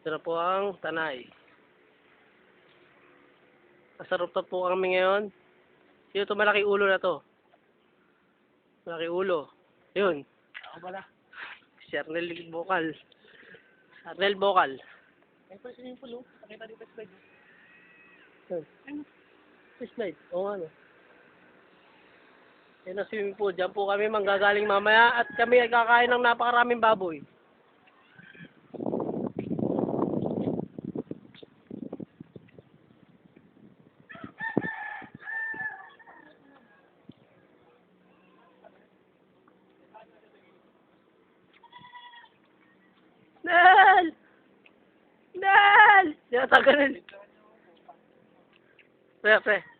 Ito na po ang Tanay. Nasa rooftop po kami ngayon. Sino to malaki ulo na to? Malaki ulo. Yun. Ako pala. Si Arnel Vocal. Arnel Vocal. Ay, pa swimming pool, oh. Pakita dito sa slide. Slide. Oo nga, no. Yan ang swimming pool. Diyan po kami manggagaling mamaya at kami ay kakain ng napakaraming baboy. Nel! Nel! Yan, taga Nel. Pre, pre.